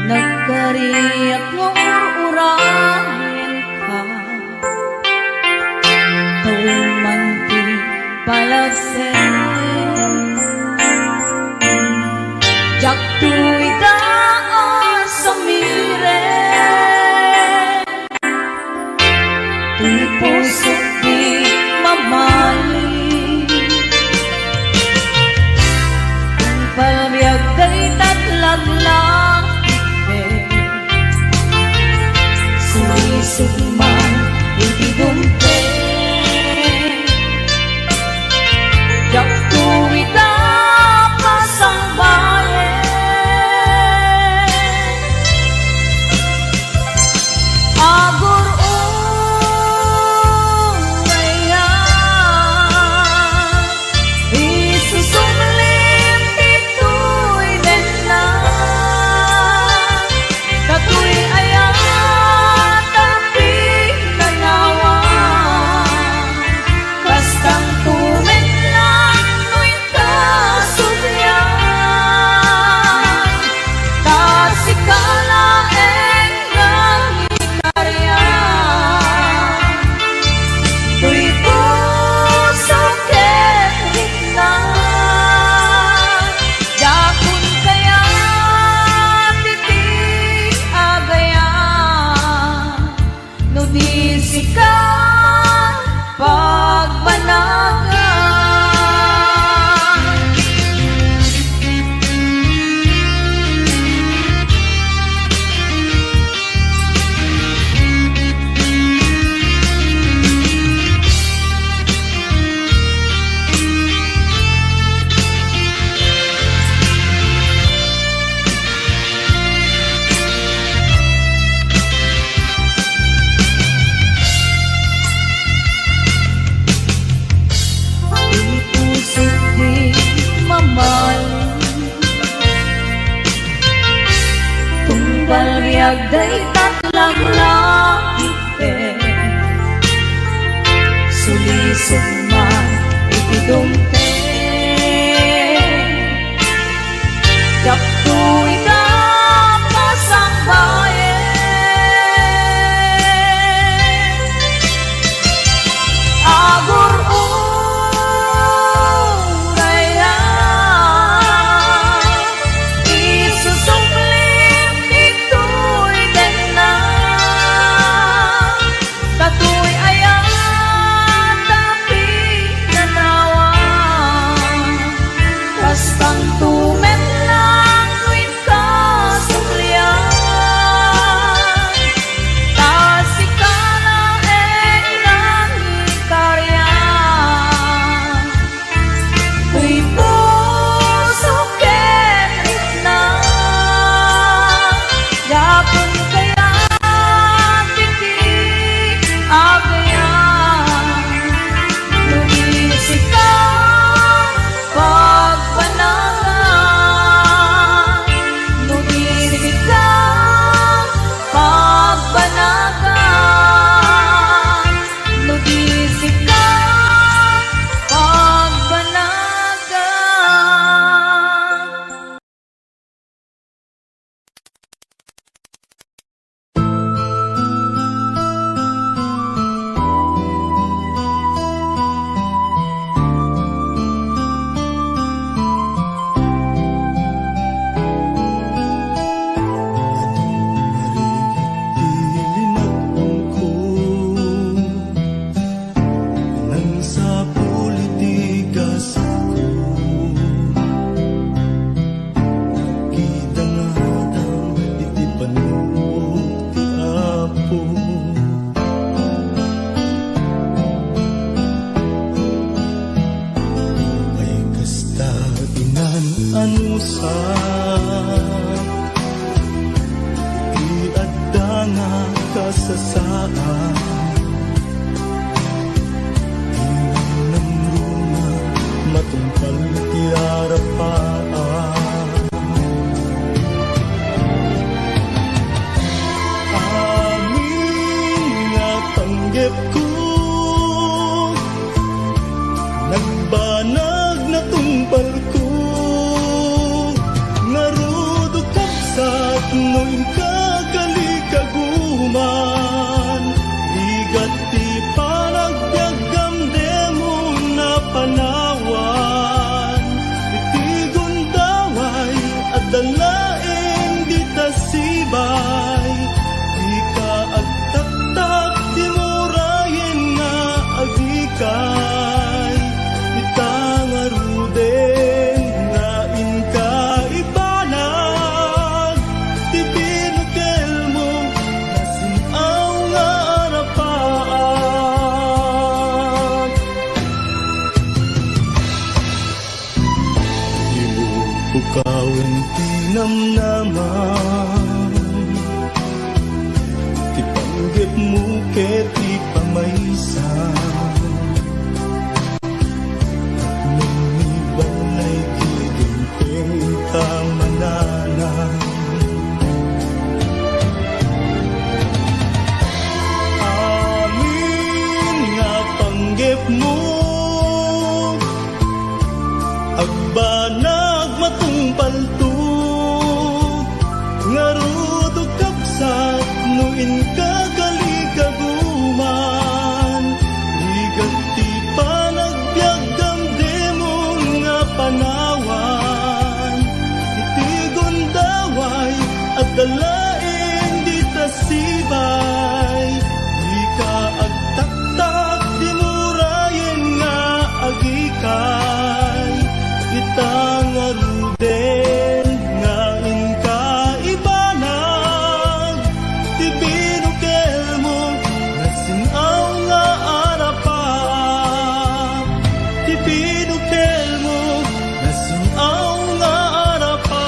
Nagkariyak ng urahin ka, tuwing manti palasin. Jak tu'y daan sa mire, tu'y puso't di mamali. Kung palabiyag day tatlaglang suman ibigumpe, jak tuwi dapat ang bayan. Agur urayan, isusumlim ito'y dena, katu'y ayan day tatlang langit, sulisog man ipidumpe, jak tu'y dapat ang bayan. Agur urayan, isusumlim ito'y dena, katu'y ayan tapi nanawan, bastang tumen lang tuwing kasumlian, tasikala nang ikaryan, tu'y puso kenit na, yapon kaya titik agayan, lumisik ka pagpanagan, lumisik ka pagpanagan, lumisik ka pagpanagan. Iadana kasasaan, iwan ng runa matungkal tiarapaan. Amin nga tanggap ko tinamnaman ti panggep mo ket ti pamaysa at nanibalay kidumpeng kamananan amin nga panggep mo agbanag matungpalto nga rudog kapsat no inkagaligagaman ligat ti panagbiagam demon nga panawan iti gondaway at dalaeng di tasibay di ka agtaktak di murayen nga agikay itang aruden nga inkaibanag ti binukel mo nasinaw nga arapan ti binukel mo nasinaw nga arapan.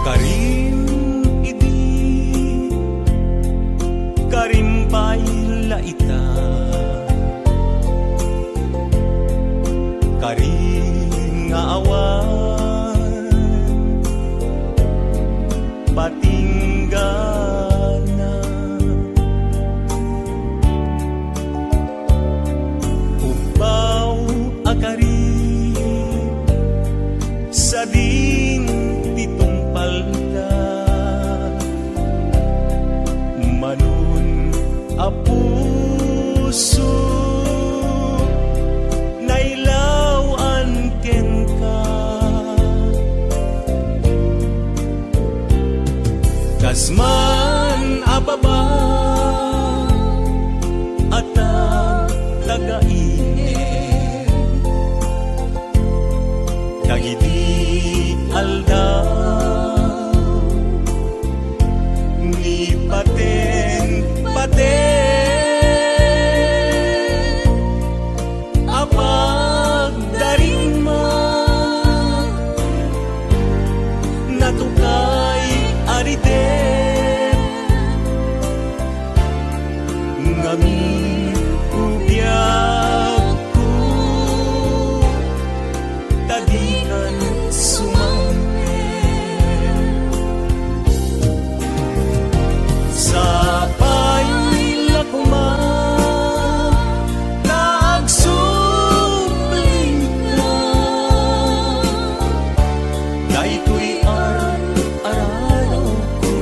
Karim idi karim paila ita karim nga awan patinggana ubaw akarim sa din titong palda manun a puso nailawan ken ka kasman ababa at tagainit dagiti aldaw ni paten apag darima natukay ariden ngamin ubiyag ko tadikan sa paila kuma nagsubling ka daytoy araraw ko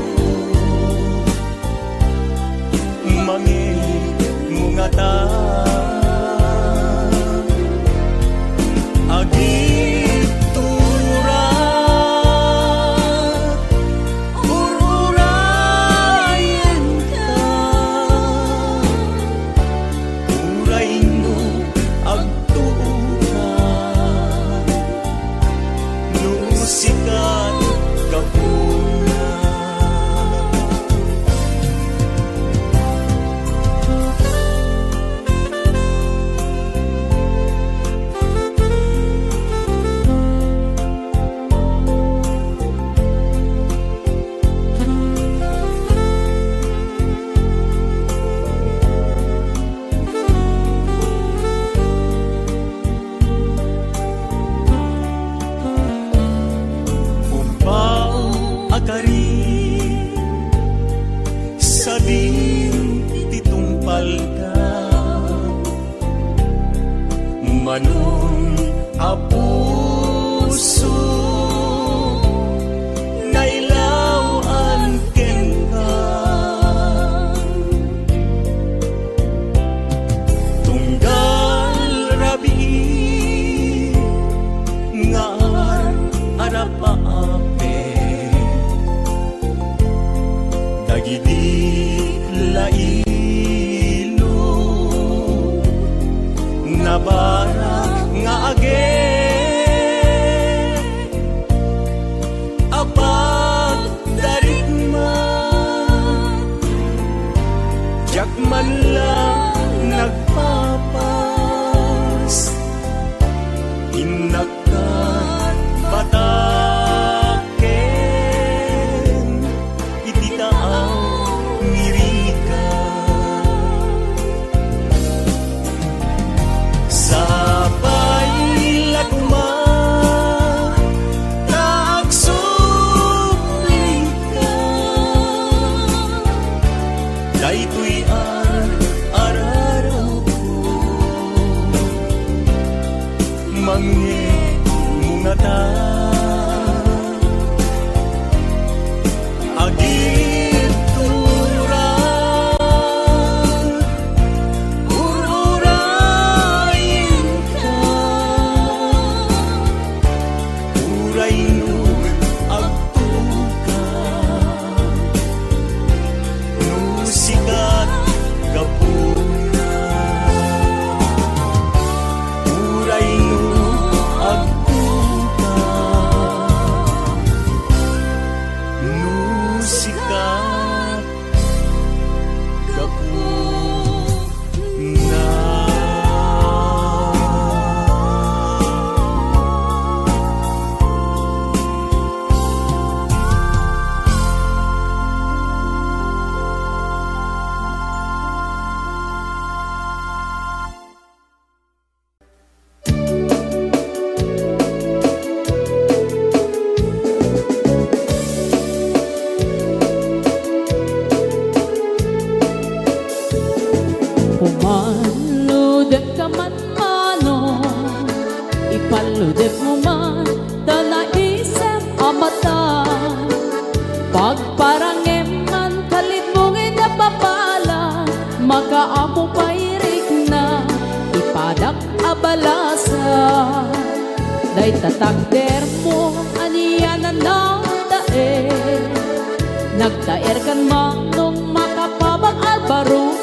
mangit mungata sa din titumpal ka manun a puso nailawan ken ka tunggal rabi nga Maludek ka man manong, ipaludek mo man, tanaisip amatan. Pagparangem man kalit mong inapapala, makaamo pairik na, ipadak abalasa. Day tatakder mo, aniyanan ng daer. Nagdaer kan manong makapabang albaruko.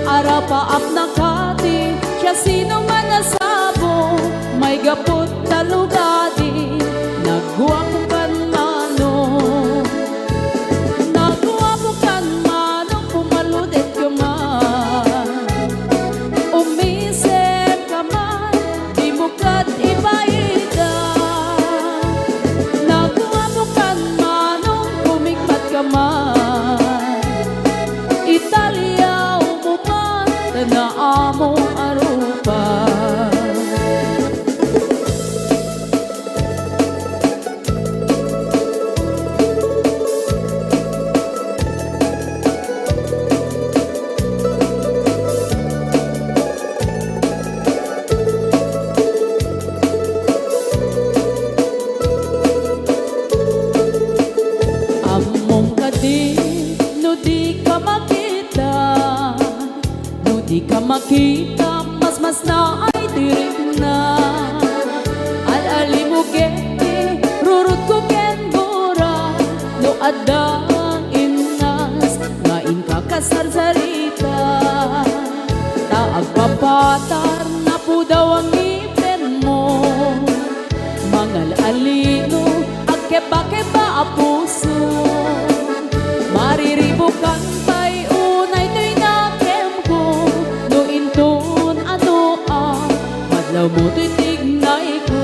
Arapaap na kati, siya sino man nasabo. May gapot talugadi, nagguwapo kan manong. Nagguwapo kan manong, pumaludet ka man. Umisip ka man, di mo kat ibaida. Nagguwapo kan manong, kumikmat ka man. Italia umuman, tanaamo arupa. Among kadi, no di ka makita. No di ka makita, mas na ay tirik na. Alali mo geti, rurut ko ken bura. No adang inas, ngain ka kasarsarita. Taag papatar, na po daw ang ngipin mo. Mangal alino, agkeba-keba a puso. Mariribukan pa'y unay to'y nakem ko. No inton ano madlaw mo to'y tignay ko.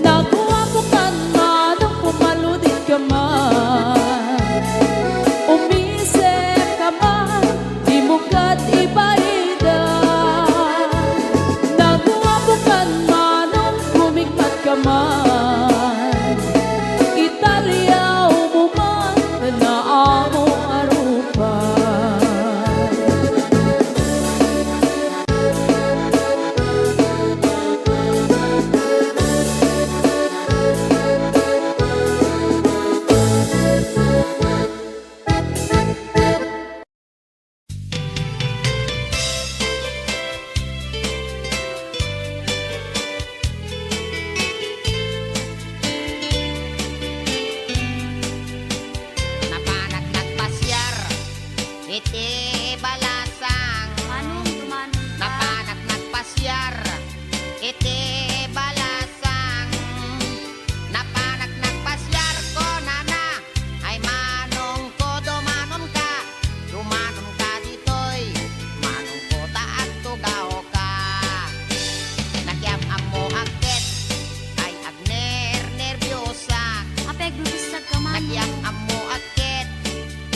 Nakuha mo kan manong, pumaludit ka man. Umisip ka man, di mo kat ibaida. Nakuha mo kan manong, kumikmat ka man. Italia umuman, tanaamo arupa. Napanak nagpasyar, iti balasang. Napanak nagpasyar, iti balasang. Napanak nagpasyar ko nana, ay manong ko dumanon ka. Dumanon ka ditoy, manong ko taat tugaw ka. Nagyam amo akit, ay agner nervyosa. Nagyam amo akit,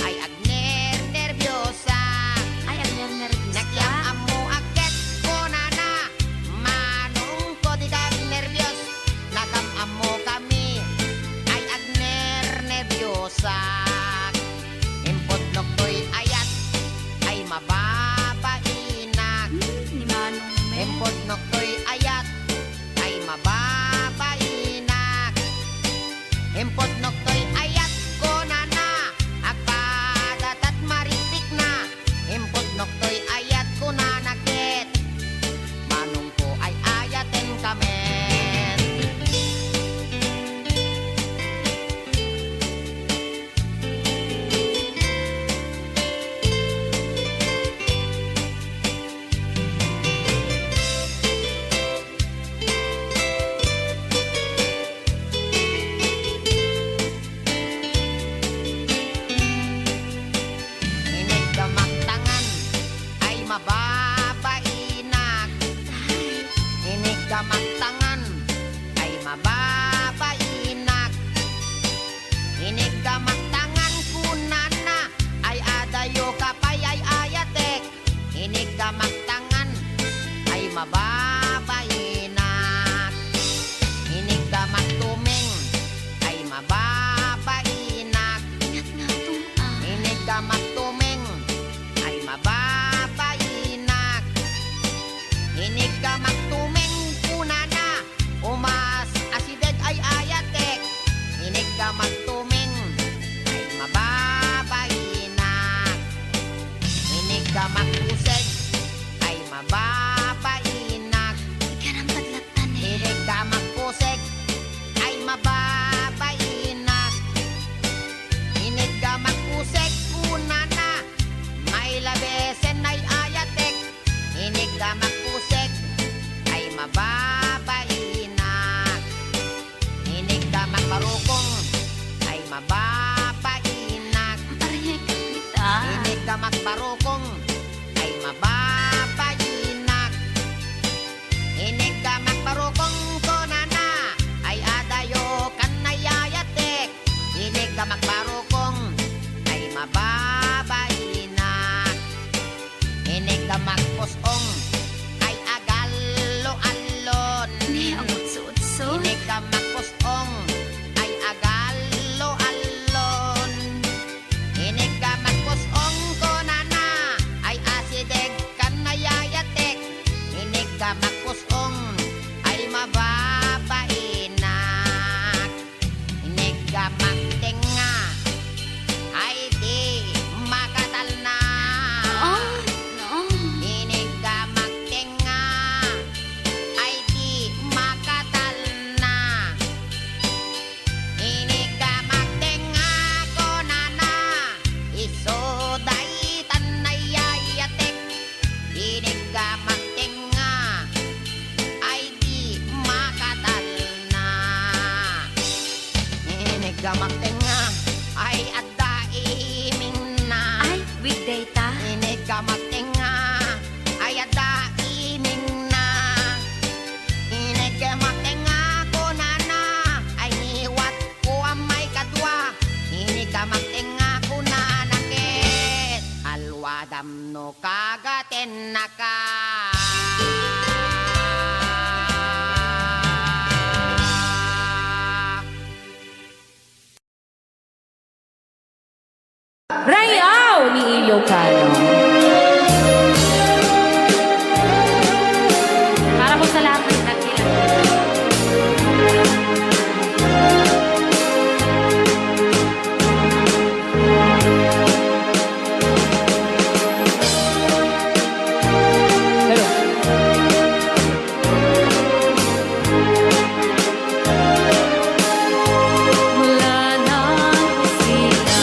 ay agner nervyosa. Nagyam amo akit ko nana, manong ko di kag nervyos. Nakam amo kami, ay agner nervyosa. Impot to'y ayat, ay mababainak. Impot to'y ayat, ay mababainak. Impot to'y ayat ko nana, agpadat at maritik na. Impot to'y ayat ko nanakit, manong ko ay ayaten kamen. ka magpusig ay mababainak. Ikan ang padlatan eh. Hilig ka magpusig ay mababainak. Hinig ka magpusig una na may labesen ay ayatek. Hinig ka magpusig ay mababainak. Hinig ka magmarukong ay mababainak. Parang kita. Hinig ka magbarukong ay mababainak. Hinig ka magbarukong konana ay adayo kanayayatek. Hinig ka magbarukong ay mababainak. Hinig ka magpusong ay agalo-alon. Hindi ang utso-utso. Hinig ka magpusong ay agalo-alon. Hinig ka magpusong konana ay asideg kanayayatek. Hinig ka magpusong ay mababainak. Hinig ka magtinga ay di makatalna. Oh, no. Hinig ka magtinga ay di makatalna. Hinig ka magtinga konana isoday tanayayatek. Hinig ka magtinga ay di makatalna. Hinig ka magtinga ay adaiming na. Ay, weekday ta. Hinig ka magtinga ay adaiming na. Hinig ka magtinga kunana ay niwat ko ang may kadwa. Hinig ka magtinga kunana ket alwadam no kagaten na ka. Rayaw ni Ilocano. Para po sa lahat ng nagkilala. Mula nang sila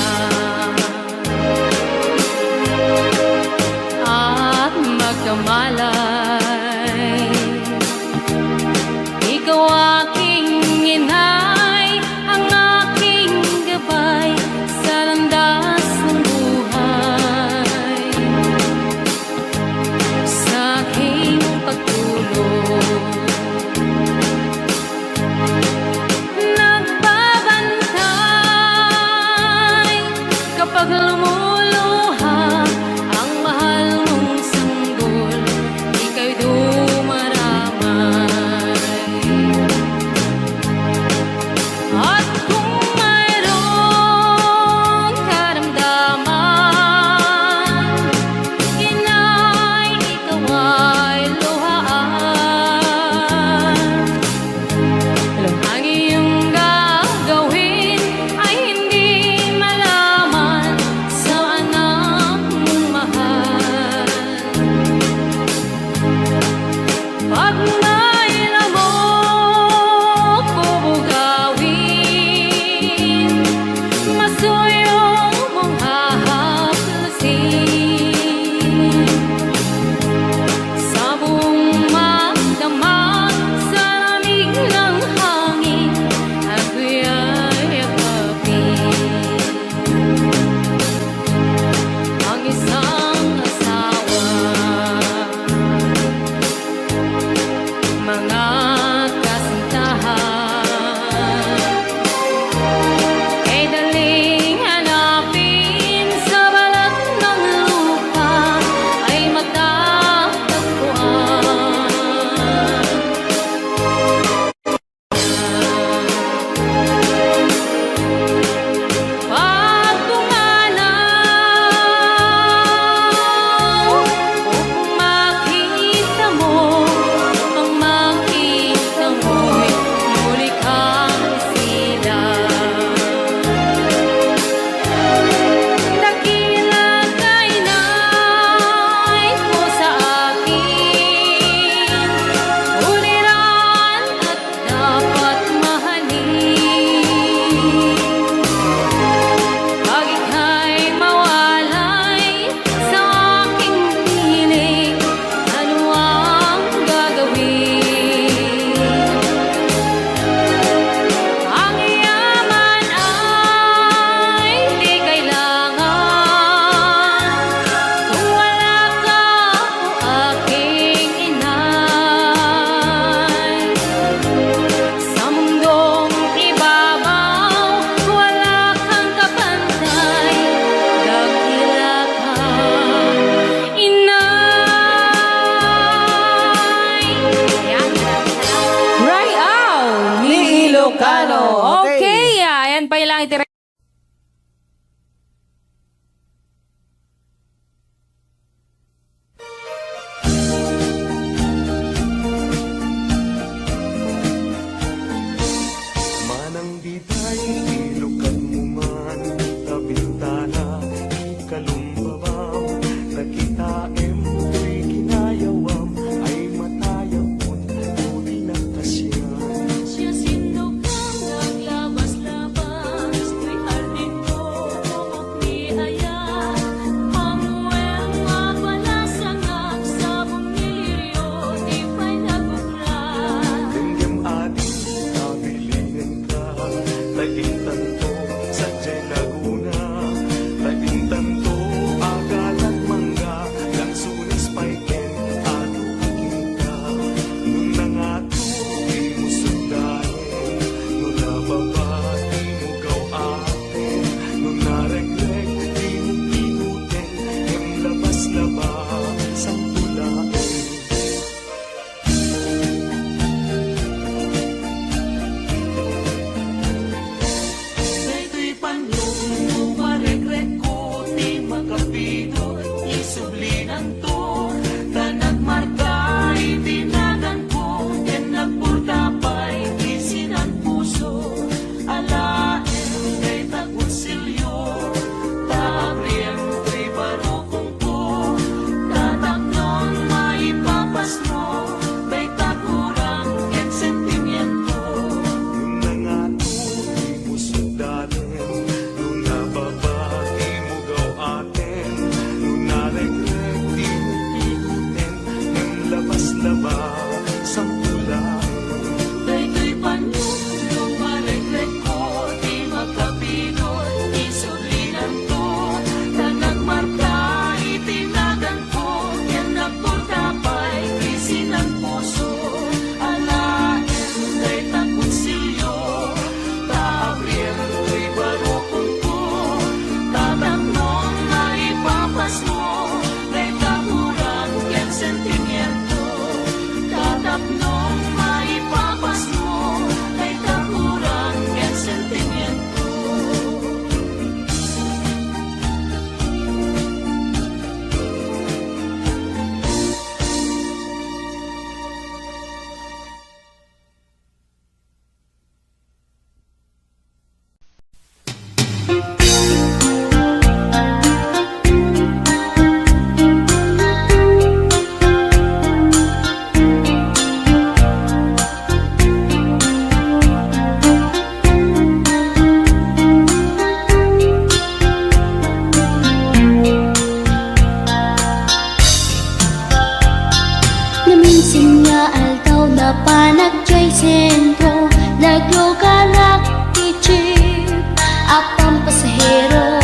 sentro, nagluganak ti jeep. Apang pasahero,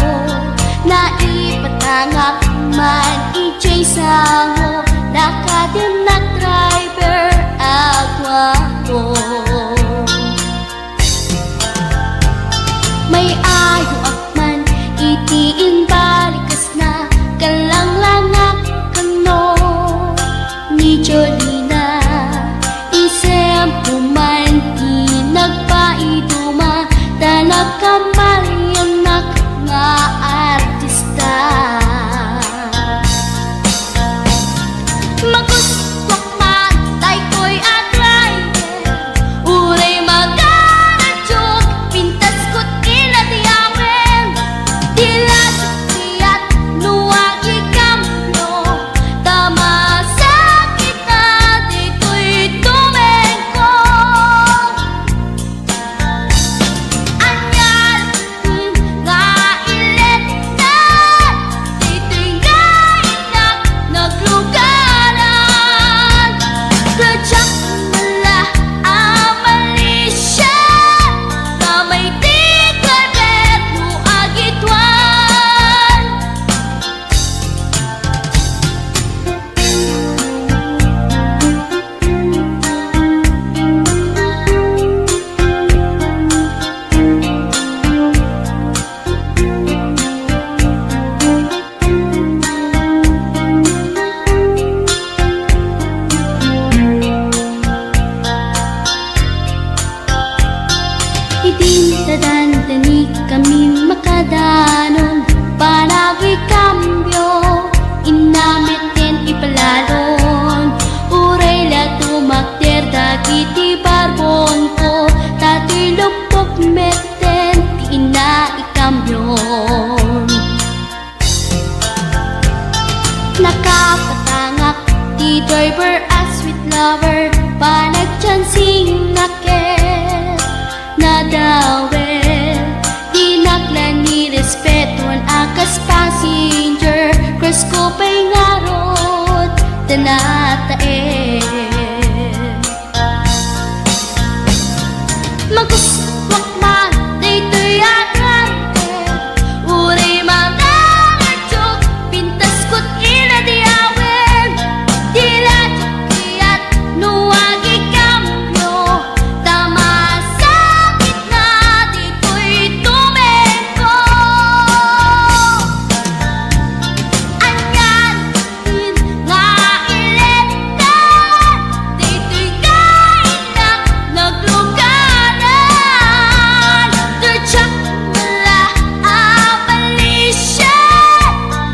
naipatangak man ijay sango, nakadinak driver agwako. May ayo akman itiin balikas na kalanglangak kano ni Jolina. Isem puman nagpaiduma tanag kamalianak nga artista. Maguswak man tay ko'y atrayer, uray magaradyog, pintas ko't iladiyawen. Dilat tiyat nuwagi kamlo, tama sa kita dito'y tumengko. Anyal nga ilet na, dito'y nga inak naglugaran. Kadyak mala amalisya, kamay di karet mo agitwan. Idinadandani kami makadanon, panagay kambyo, inamiten ipalalon. Uray la tumakter dagiti barbon ko, tato'y lupok meten ti ina ikambyon. Nakapatangak di driver as sweet lover, panagchansing naket nadawel. Di naklan ni respeton akas passenger, cross ko pa'y ngarot tanatae. Maguswak man dito'y agrante, uray magaradyog, pintas ko't iladiyawen. Dilat kiyat nuwagi kamlo, tama sa gitna dito'y tumengko. Anyan nga ilet na, dito'y kainak naglugaran. Kadyak mala amalisya,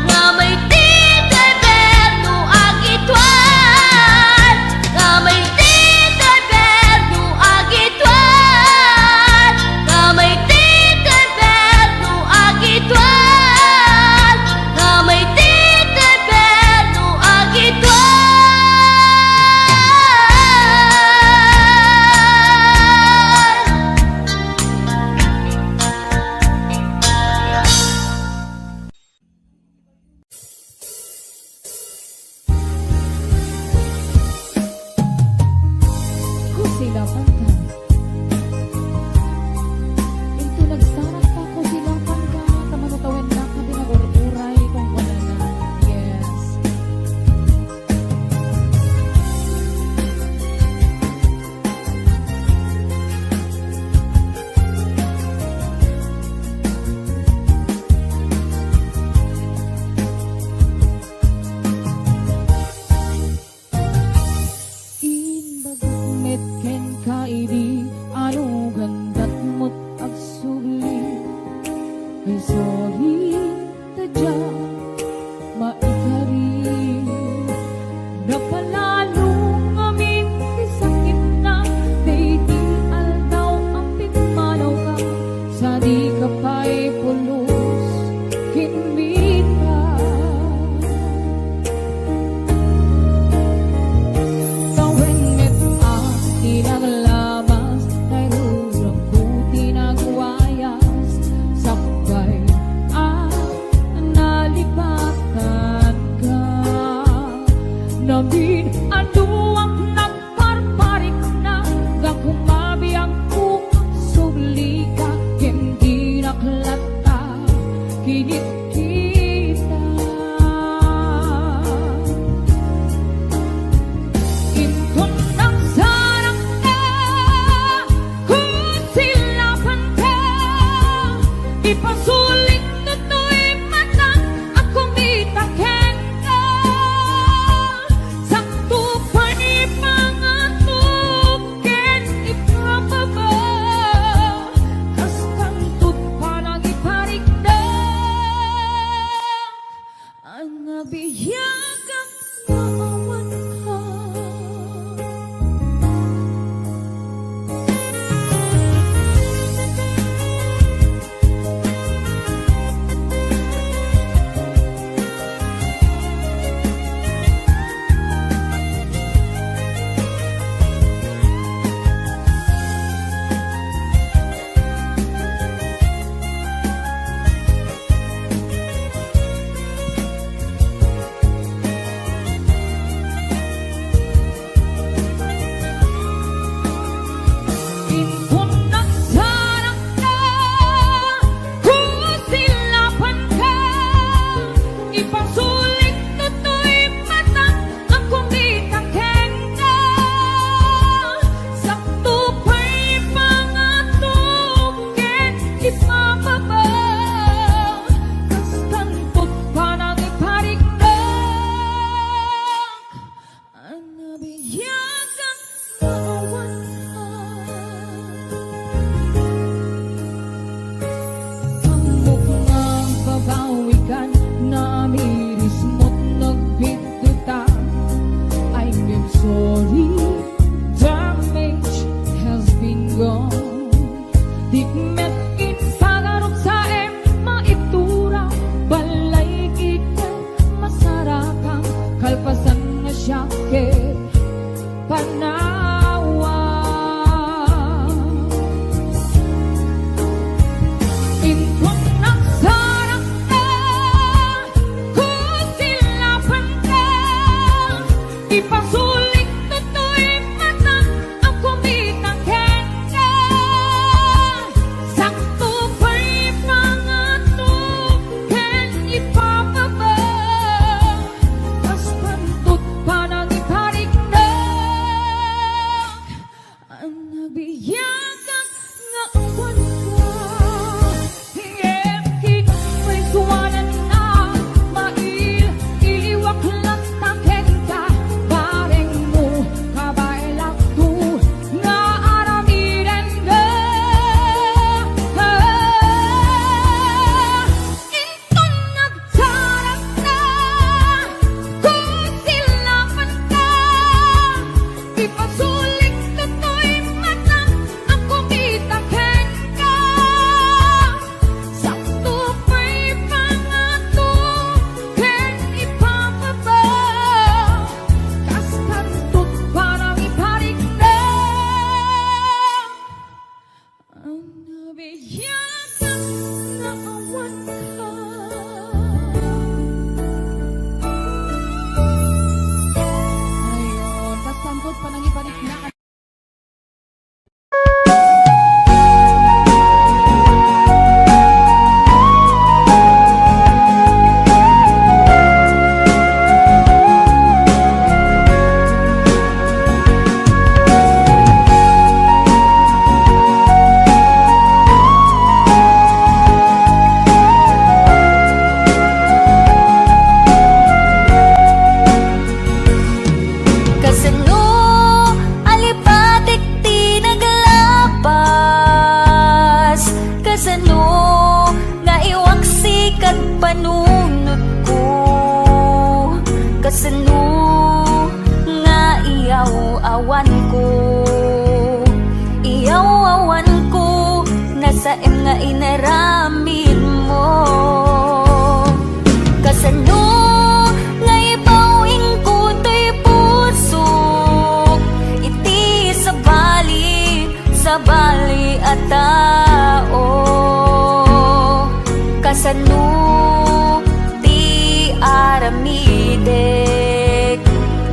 nga may di driver no agitwan. Nga may di driver no agitwan. Nga may di driver no agitwan. Nga may di driver no agitwan. Sila pangka. Ito nagsarap pa ko sila pangka. Tamanutawin na kami nag-uray kung wala na. Yes. Inbagmet ken kaidi, ano gandat mo't agsuli. Ay sorry, tadya, maikari. Napalalo kami, isakit na, di aldaw ang pigmanaw ka. Sa di ka pa'y pulos, kinmita. Kawenit ang tinaglamas, kay rurang ko tinagwayas. Sakbay ang nalipatan ka. Namin ano ang nagparparik na, gagong sakit panawa. Ingkong nagsarap ka, kusilapan ka, ipasulit tutoy mata ang kumitang kenda. Sakto pa'y pangato, ken ipapabaw, tas pantut pa nang iparik na ang nabiyagan nga awan ka. Hiyemki may suwanan na mail, iiwak lang taken ka, bareng mo kabailak tu nga aramiren ka. Inton nagsarap na, kusilapan ka, ipasulik tutoy mata ang kumitang ka. Sakto pa'y pangato, ken ipapabaw, kas pantut parang iparik na ang nabiyagan na awan ka. Ayun, tas pantut parang iparik na. Kasano alipatik ti naglapas, kasano nga iwaksi kag panunod ko, kasano nga iyaw awan ko, iyaw awan ko, nasa nga inaramin mo. Kasano nga ibawing ko to'y pusok, iti sa bali at tao. Kasano di aramidek,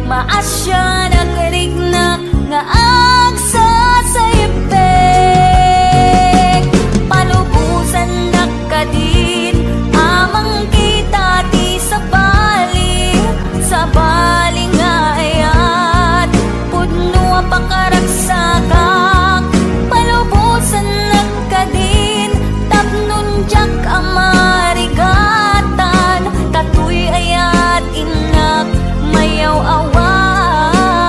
maasya nagrignak nga agsasaypek, palubusan nakadin amang kita di sa bali nga ayat, pudno ang pakaragsakak, palubusan nakadin tapnon jak ang marigatan, tatuy ayat inak mayaw awan.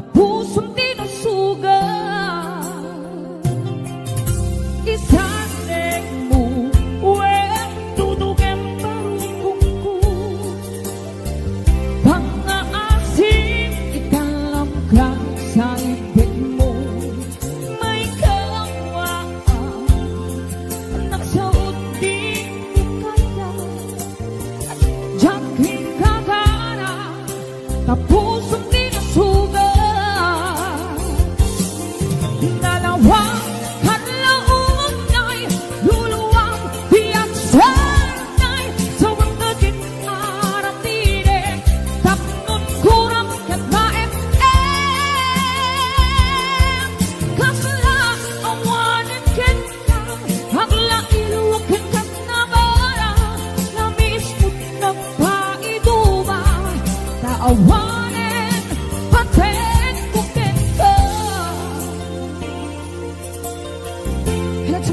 pusong tinusugat. Isasig mo, tutugem parukungku. Pang-aasim, ikalamgang sa ibig mo. May kalawaan, nagsaot din kaya. Diyan hingkagana, kapusong tinusugat. Dalawang kanlaon ay luluwang biyak sanay sa wangagin aratinig. Tapnon kurang kat maem-em. Kasla awanin kita, hagla iluwakin kat nabara. Namis mo't nagpaiduma, taawanin paten kukin ka. Hello to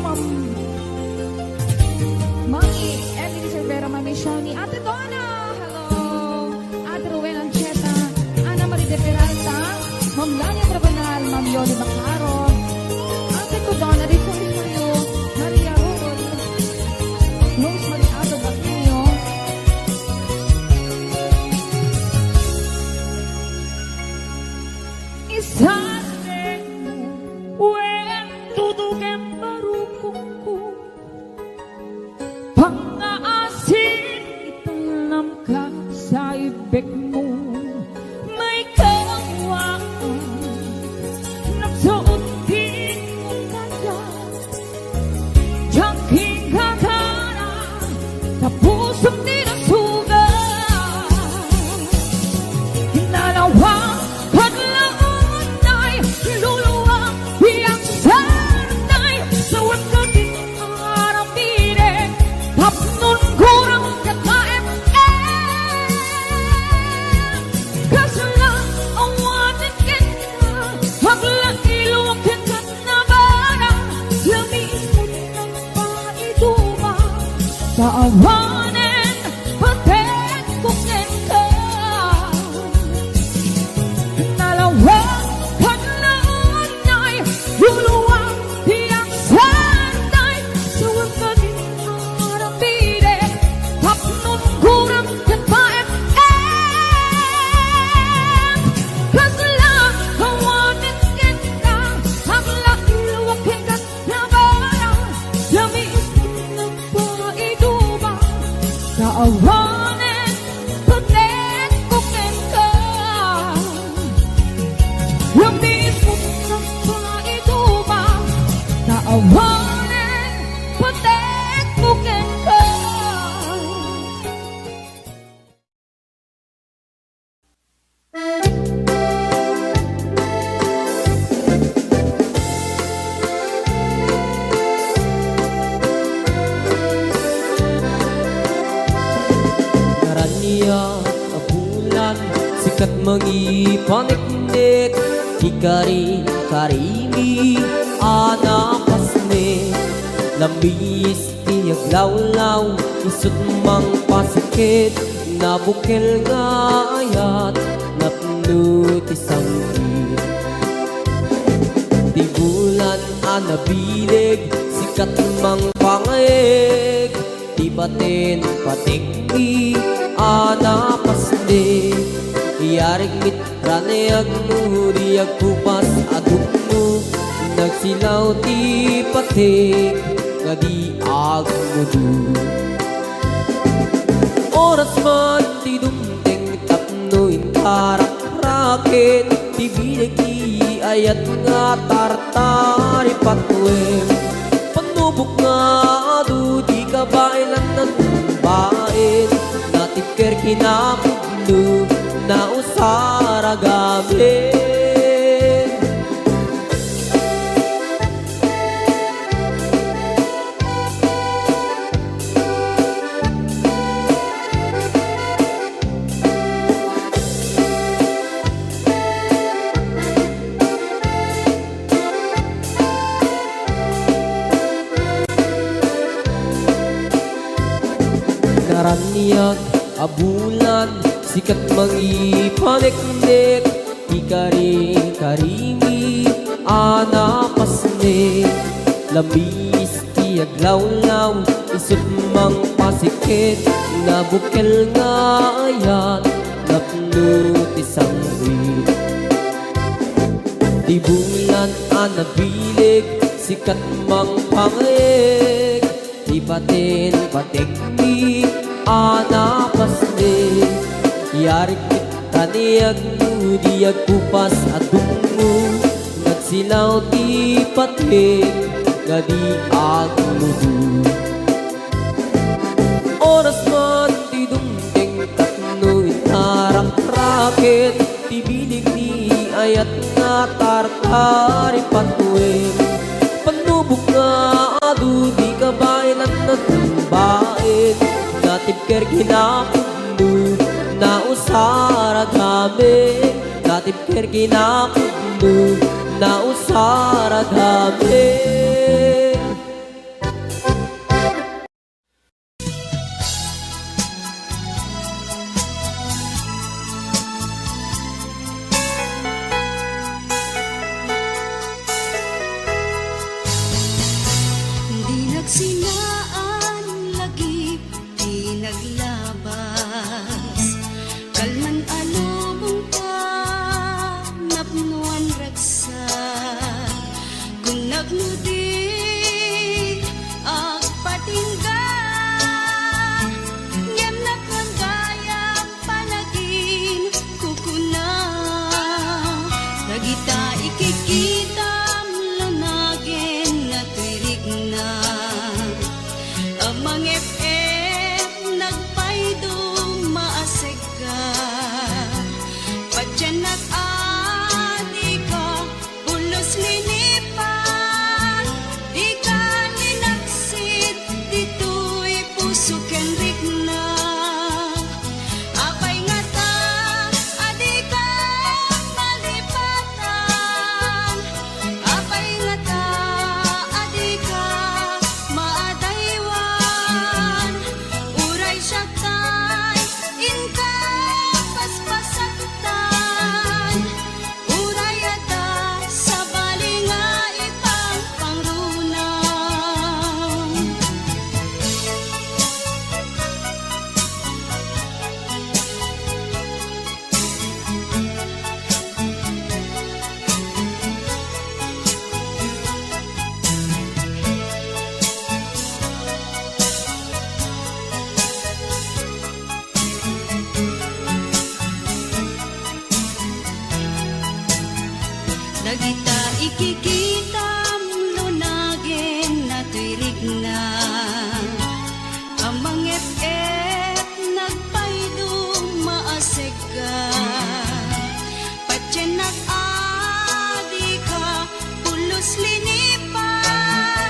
Mami Emily Cervera, Mami Shoni, Ate Donna, hello, Ate Rowena Ancheta, Ana Marie de Peralta, Ma'am Lania Trabanal, Ma'am Yoli Bacaro, Ate ko Donna, Rico Rico, Maria Rol, Rosemary Ato Bacchio, isasig mo, tutugem parukungku. Pang-aasin, italam ka sa ibig mo. May kawaan, nagsuot din mo kaya. Diyan hingkagana, kapusong tinusugat. Dalawang kanlaon ay luluwang biyak sanay sa wangagin aratinig. Tapnon kurang kat maem-em. Kasla awanin kita, hagla iluwakin kat nabara. Lamis mo't nagpaiduma, taawanin paten kukin ka. Dalawang kanlaon ay luluwang biyak sanay sa wangagin aratinig. Tapnon kurang kat maem-em. Kasla awanin kita, hagla iluwakin kat nabara. Lamis mo't nagpaiduma, taawanin paten kukin ka. Lamis mo't nagpaiduma, taawanin paten kukin ka. Karaniya kabulan, sikat mangipaniknik. Ikari karimi anapasne. Lamis tiyag lawlaw, isut mang pasikit. Nabukil nga ayat, napno tisangkit. Di bulan anabilig, sikat mang pangayeg. Di batin patinggi, anapasne. Iyarig mitranayag mo, diyag kupas aduk mo. Nagsilaw ti pating, ngadi ag mo du. Oras man ti dumting, tapno intarak-rakin. Ti binig ayat nga tartari patwem. Panubok nga adu, di ka bailan ng bain. Natipker kinapudlo, na usara gabi. Naraniyak abulan, sikat mangipanik-nik. Ikaring sarimi anapasne labis ti aglawlaw isut mang pasikit nabukel nga ayat napno ti sangwit di bulan anabilig sikat mang pangayeg di batin patik mi anapasne yarik kaniyag mo di agkupas adungo nagsilaw ti patik nga di agludu oras man ti dumdeng katno itarang rakit ti bilig ni ayat nga tartari patuwing panubok nga adu di kabayan at natumbain natipker kinakudno na usara gabi natipker kinakudno na usara gabi Di nagsinaan lagi, di naglabas kalman alubong ka napnuan raksa kung nagnudi agpatingga ngem nakanggayang panagin kukuna nagita ikikita lunagin na tirik na amang FM nagpaydong maasig ka padyan nag-adi ka ulos linipan di ka ninaksid dito'y puso kenrik na apay nga ta adi ka malipatan apay nga ta adi ka maadaywan uray siya tay inka paspasaktan uray ada sa balinga ipang pangrunang Nagita ikikita lunagin na tuirig na amang FF nagpaydong maasig ka patyan nag-adi ka pulos linipan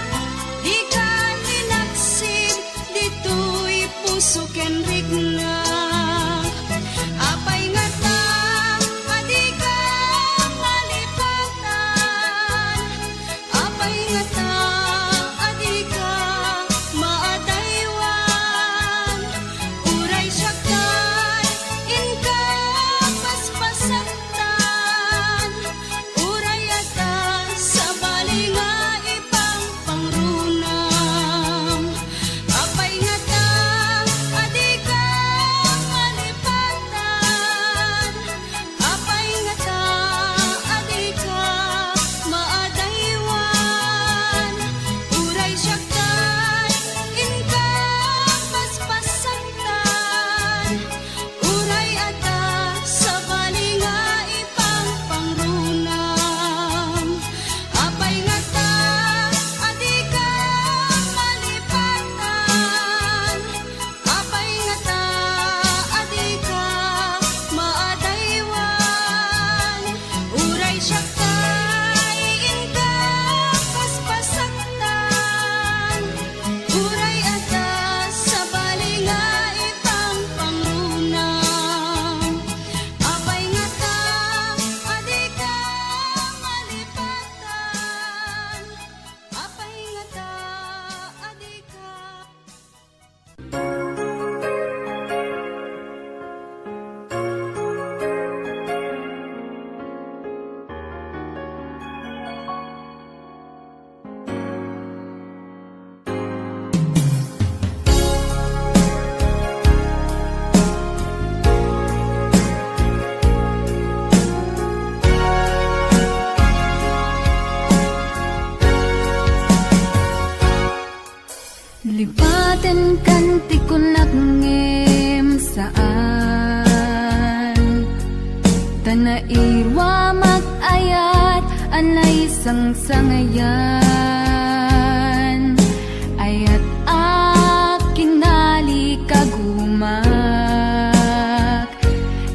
di ka linaksid dito'y puso kenrig na apay nga ta adi ka malipatan Irwa mag-ayat anay sang-sangayan ayat akinali kagumak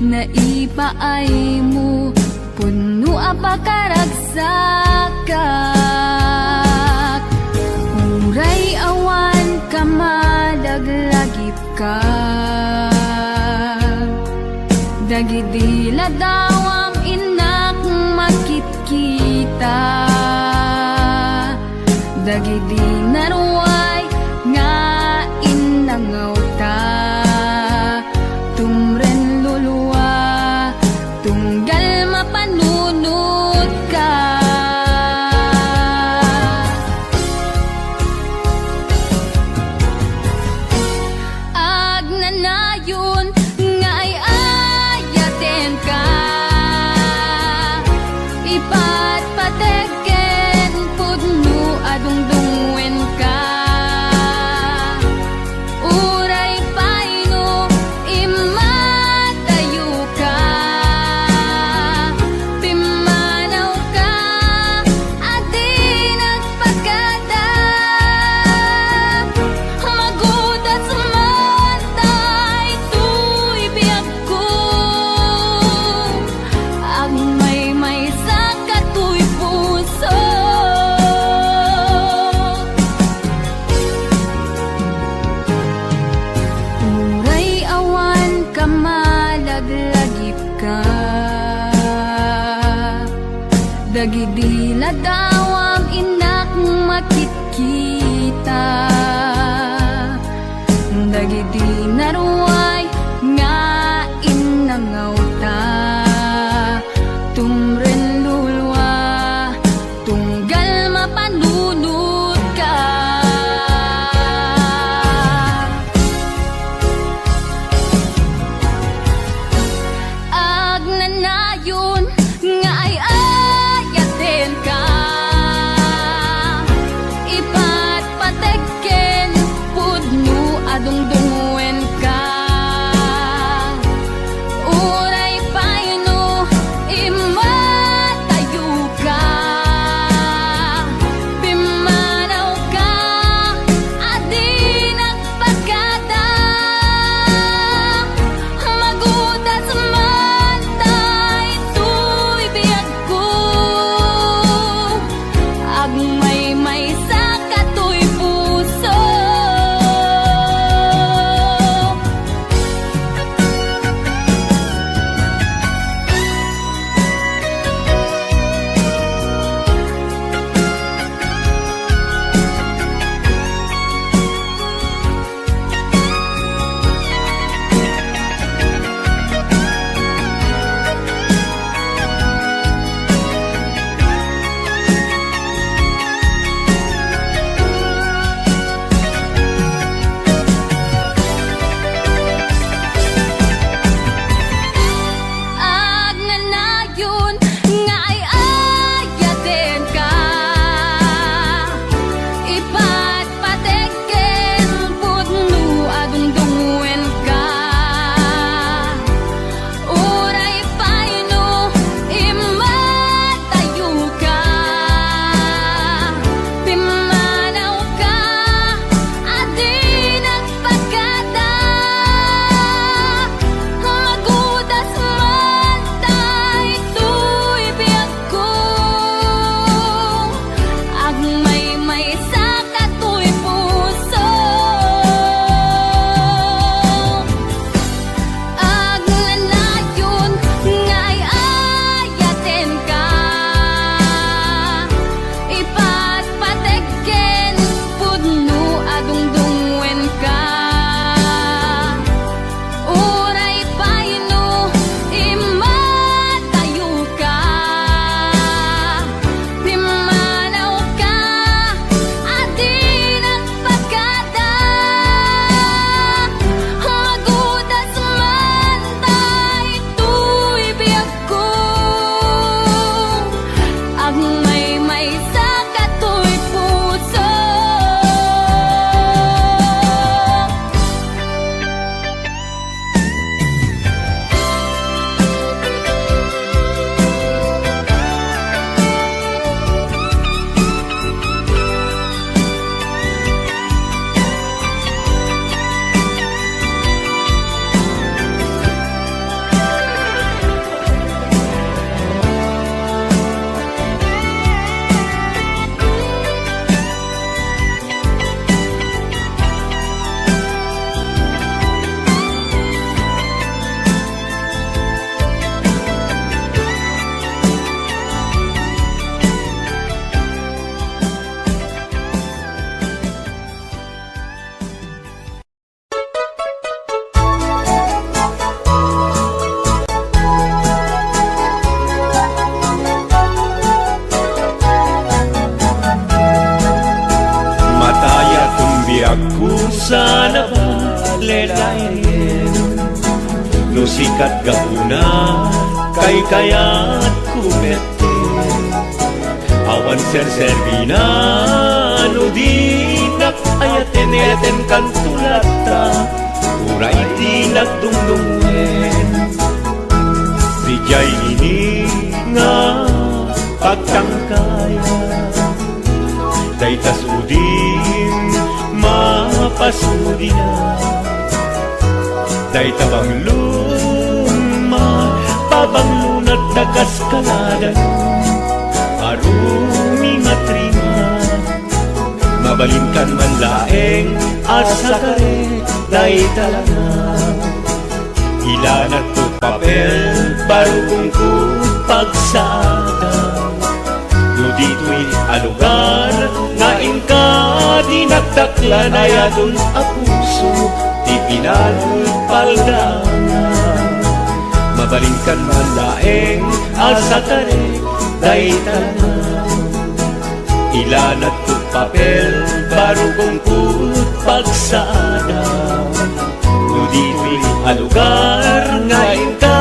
naipaay mo puno apakaragsakak uray awan ka malaglagip ka dagidila dawam inak makitkita dagidi naruay nga inangaw ta tumren luluwa tunggal mapanunod ka agnanayon nga ay ayaten ka ipatpateken pudno adungdungwen ka uray paino imatayo ka pimanaw ka adi nagpagkada magudat sumantay tuy biyak ko ang may sa katuy puso uray awan ka malaglagip ka dagidila dawam inak makitkita dagidi naruay nga inangaw ta tumren lulwa tunggal mapanunod ka agnanayon nga ay ayaten ka ipa kat gapuna kay kayat kumete awan serservina no dinak ayaten kantulata uray di nagdungdungen bijay ini nga pagtangkaya daytas udin mapasudi na dayta bang luma pabanglunat dagas kaladan arumi matrima mabalinkan man laeng asa kare dayta lang ilanat to papel baru kungku pagsada no dito'y alugar nga inka dinagdaklan ay adun a puso di pinalpaldana mabalingkan man laeng asa kare dayta lang ilanat to papel baru kungku pagsada no dito'y alugar nga inka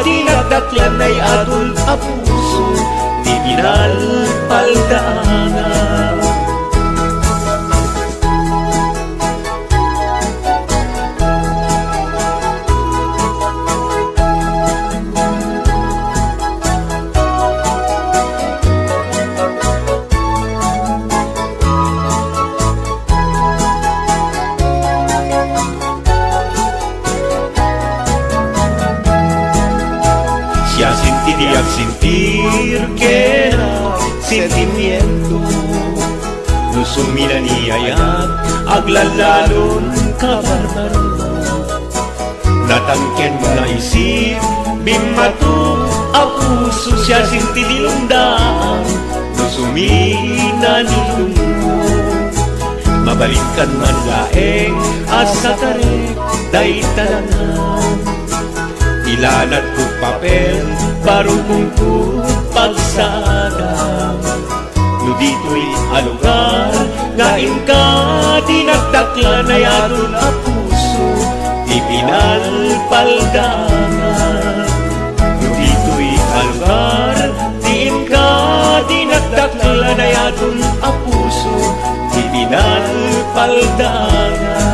dinagdaklan ay adun a puso di pinalpaldana siya sentiría sentir que era sentimiento no sumira ni ayat aglalalon kabarbaro natangken mga isip bimatu a puso siya sintidilundaan no sumina ni lungo mabalikkan man laeng asa karek dayta langan ilanat ko papel baru kungku pagsada no dito'y alugar nga inka dinagdaklan ay adun a puso di pinalpaldana no dito'y alugar di inka dinagdaklan ay adun a puso di pinalpaldana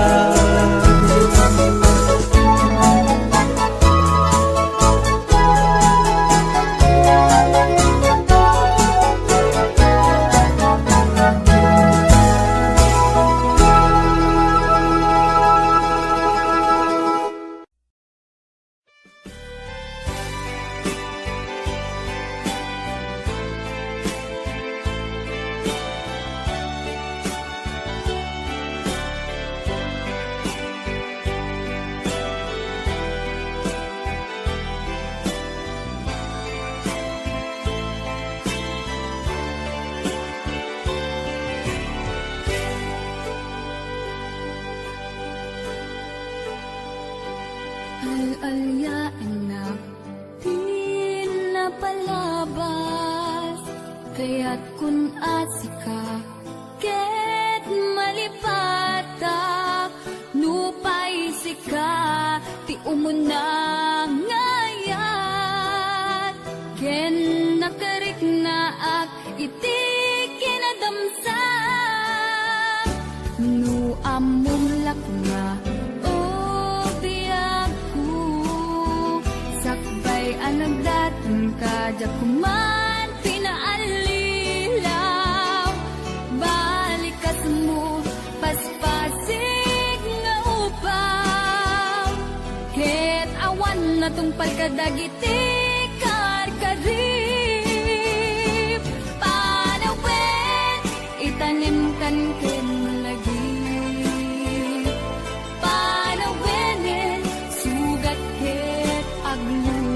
Al-alyain na di napalabas kaya't kun asika ket malipatak nupay sika ti umuna ngayat ken nakarik na ak iti kinadamsak nu amumlak nga anagdatan ka jakuman pinaalilaw balikas mo paspasig nga upaw ket awan na tong pagkadagiti karkarip panawin itanim kan ken lagi panawin sugat ket aglu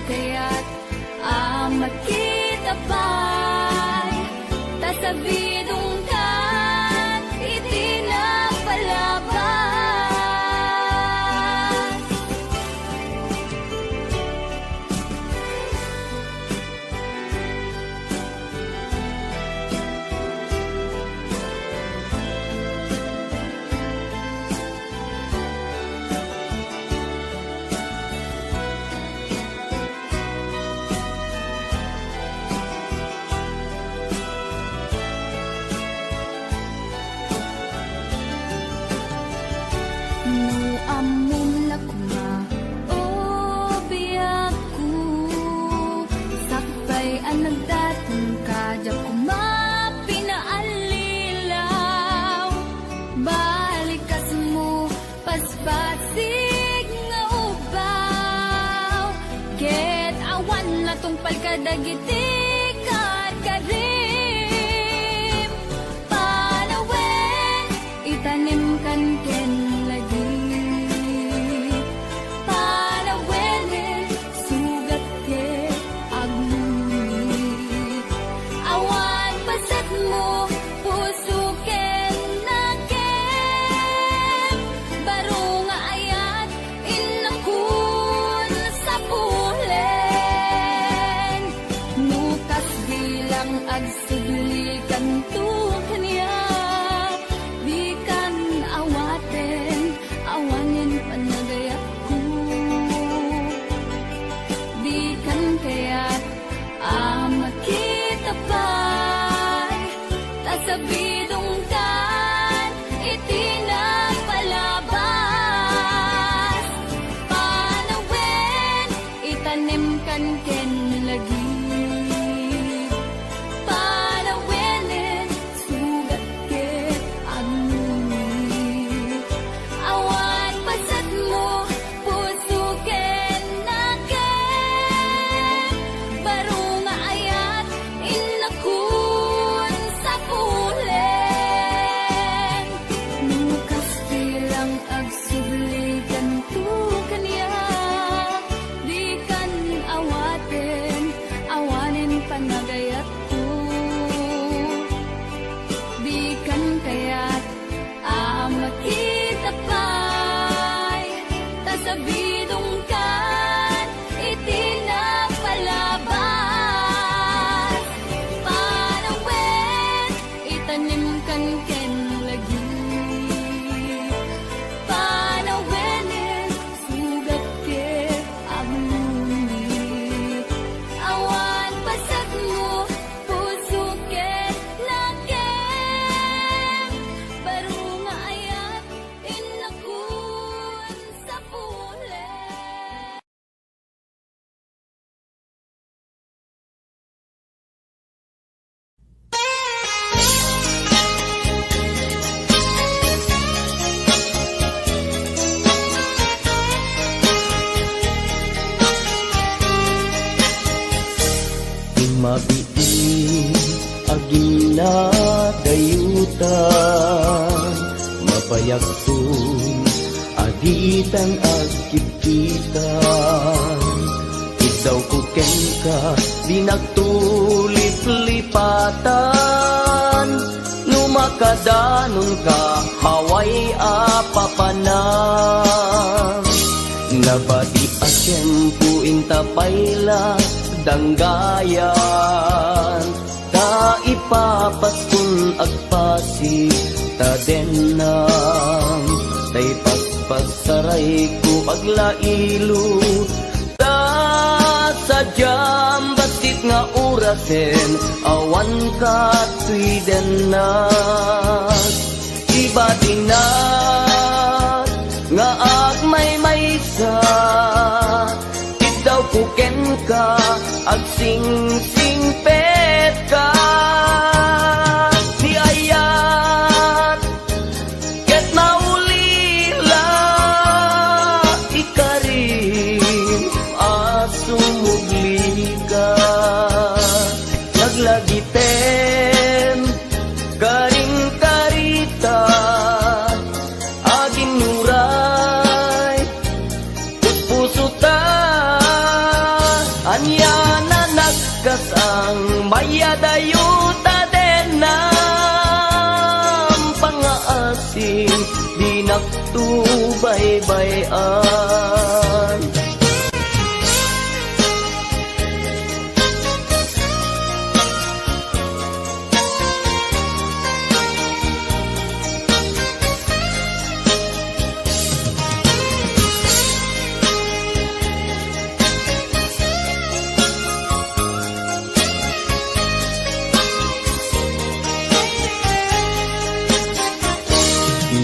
kaya bidong kan itinapalabas. No amom lakma o biyaku sakbay ang nagdatong kadya kuma pinaalilaw balikas mo paspasig nga ubaw ket awan na tong palkadagiti karim panawen itanim kan ken agsuglikan tu kanya di kan awaten awanin panagayat ko di kan kaya't makita pa'y tasabidong kan itinapalabas panawen itanim kan ken lagi makita pa'y tasabidong kan itinapalabas panawen itanim kan ken lagi panawen sugat ke aglumi awan pasat mo puso ket nakem baru Mabiin agina dayutan mabayagtun agitan agkititan Idaw ko ken ka di nagtulip-lipatan Numakadanon ka haway apapanan Nabati asyempu intapayla danggayan ta ipapaskun agpasi ta denang tay paspasaray ko aglailo ta sadyam basit nga orasen awan ka tuy denas ibatinat nga agmay-maysa daw kuken ka agsing-sing pet ka di ayat ket naulila ikarim asumugli ka naglagiten karing karita aging nuray puso ta anya na nagkasang mayadayuta den ng pangaasim di nagtubaybayan.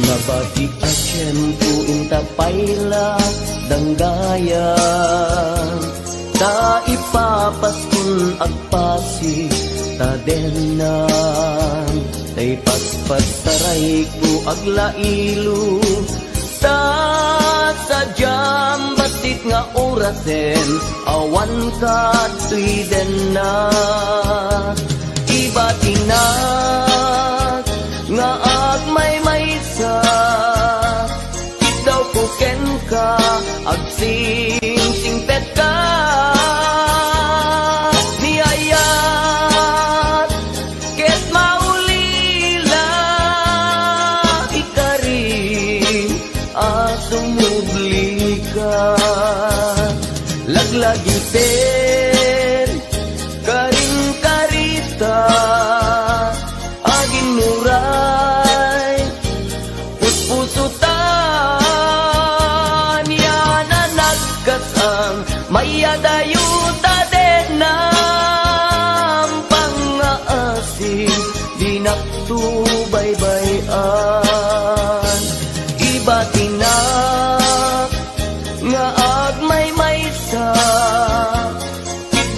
Nabati a tiyempo inta payla danggayan ta ipapaskun agpasi ta denan tay paspas taray ko aglailo ta sadyam basit nga orasen awan ka tuiden na iba tinag nga agmay maysa ikaw ko ken ka agsing-singpet ka niyayat ket maulila ikarin asumubli ka laglagi pen karin karita agin muray puspusutan yana nagkasang mayadayuta din ng pangaasim di nagtubaybayan iba tinak nga agmay maysa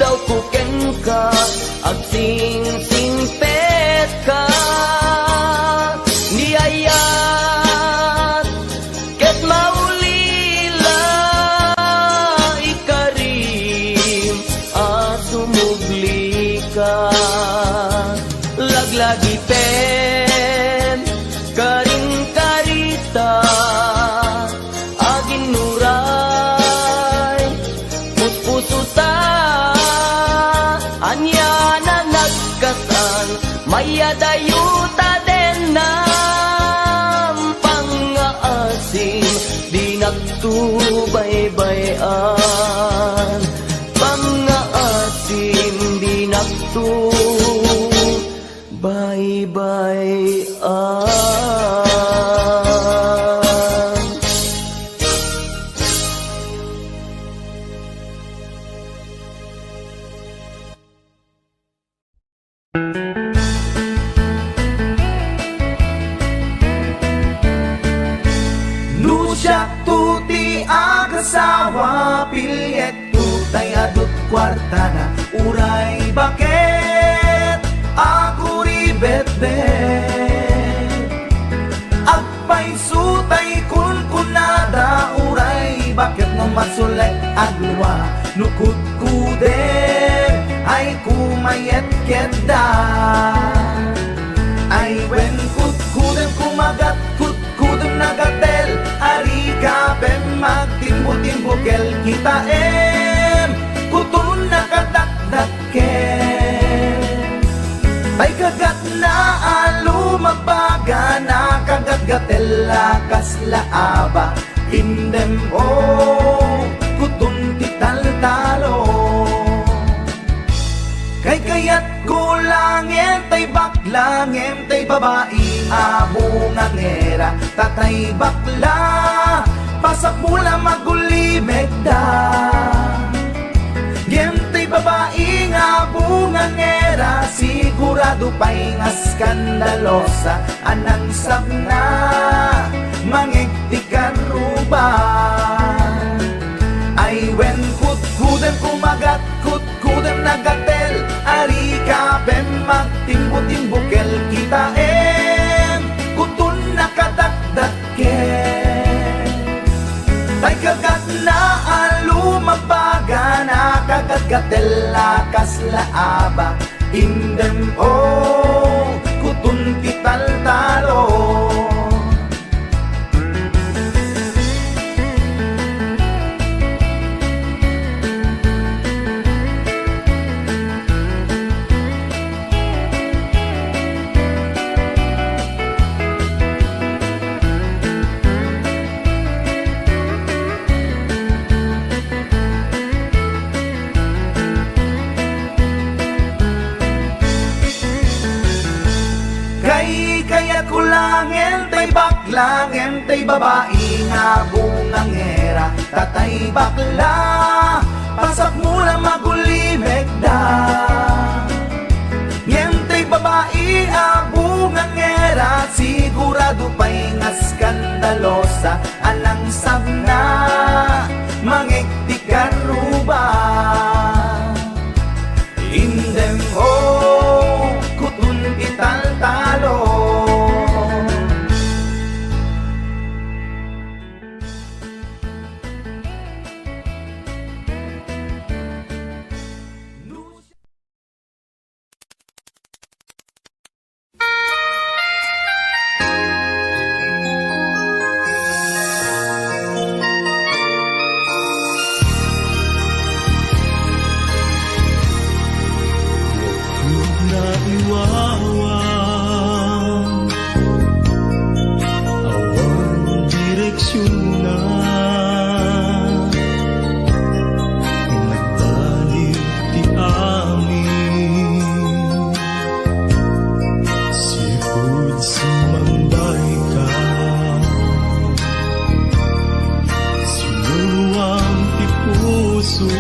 daw kuken ka agsing-singpet ka niyayat ket maulila ikarim asumubli ka laglagi pen karing karita agin nuray puspusuta anya na nagkasang mayadayuta din ng pangaasim di nagtubaybayan pangaasim di nagtubaybayan. Nusyak tuti agasawa pilyet tutay adot kwarta na uray bakit ako ribet-bet agpay sutay kun kunada uray bakit mo masulay agluwa nukut kuder ay kumayet keda ay wen kut kudem kumagat kut kudem nagatel ari ka pem magtimbo-timbokel kita kutun nakadakdaken ay kagat na alumabaga na kagat-gatel lakas laaba indem kutun tital-talo kay kayat ko langem tay baklangem tay babae amo nga ngera tatay bakla pasak mula magulimeg da gem tay babae nga bunga ngera sigurado pa'y nga skandalosa anang sabna mangigtikan ruban ay wen kut-kudem kumagat kut-kudem nagatel ari ka pem magtimbo-timbokel kita kutun nakadakdaken tay kagat na alumabaga na kagat-gatel lakas laaba indem kutun tital-talo baklang entay babae nga bungangera tatay bakla pasak mula magulimek da entay babae abungangera sigurado pa'y nga skandalosa anang sabna mangiktikan ruba indem ho kutun ital-talo na iwawan awang direksyon na nagbalik ti amin sipud sumambay ka sinuwang ti puso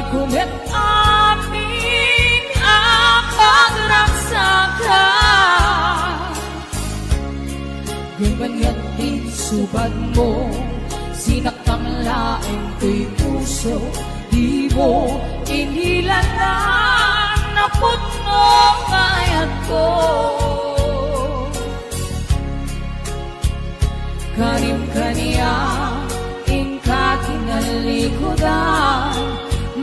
Kumit aming ang pagragsakan. Ganyan din subad mo, sinaktan laing ko'y puso, di mo inilanan, naput mo mayat ko. Kanim kaniya, ingka kinalikodan,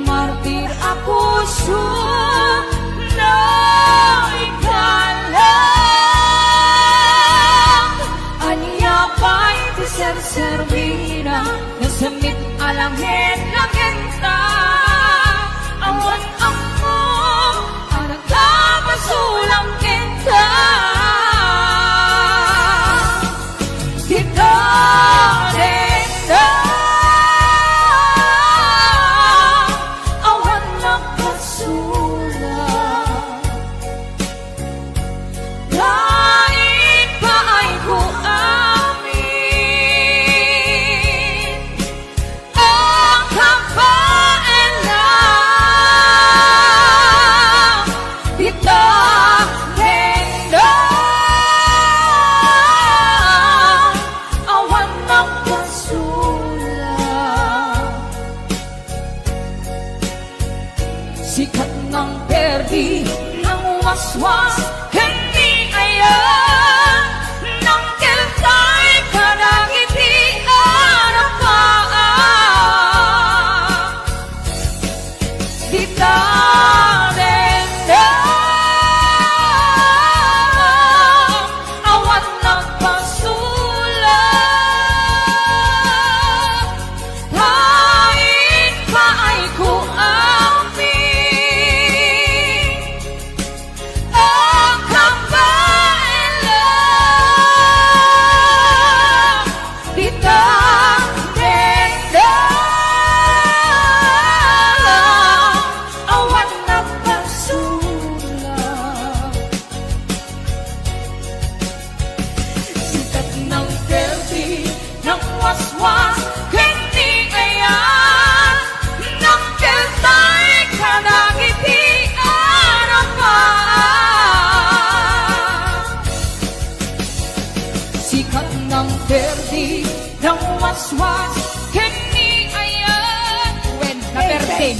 martir ako na ikalang. Anya pa'y tiserservina, nasamit alangin langin ta. Awan ako, ang nagkapasulang kita. Kita rin na awan nagkasulang. Lain pa ay ko amin ang kampaan lang. Kita rin na awan nagkasulang. Sikat ng perdi ng waswas, hindi ayan ng kiltay kanangitian ang paan. Di tanin na awan nagpasulang. Lain pa ay ko amin ang kampaan lang. Di tanin na awan nagpasulang. Sikat ng perdi ng waswas, hindi ayan ng kiltay kanangitian ang paan. Sikat ng perdi ng waswas, hindi ayan. When na perdi.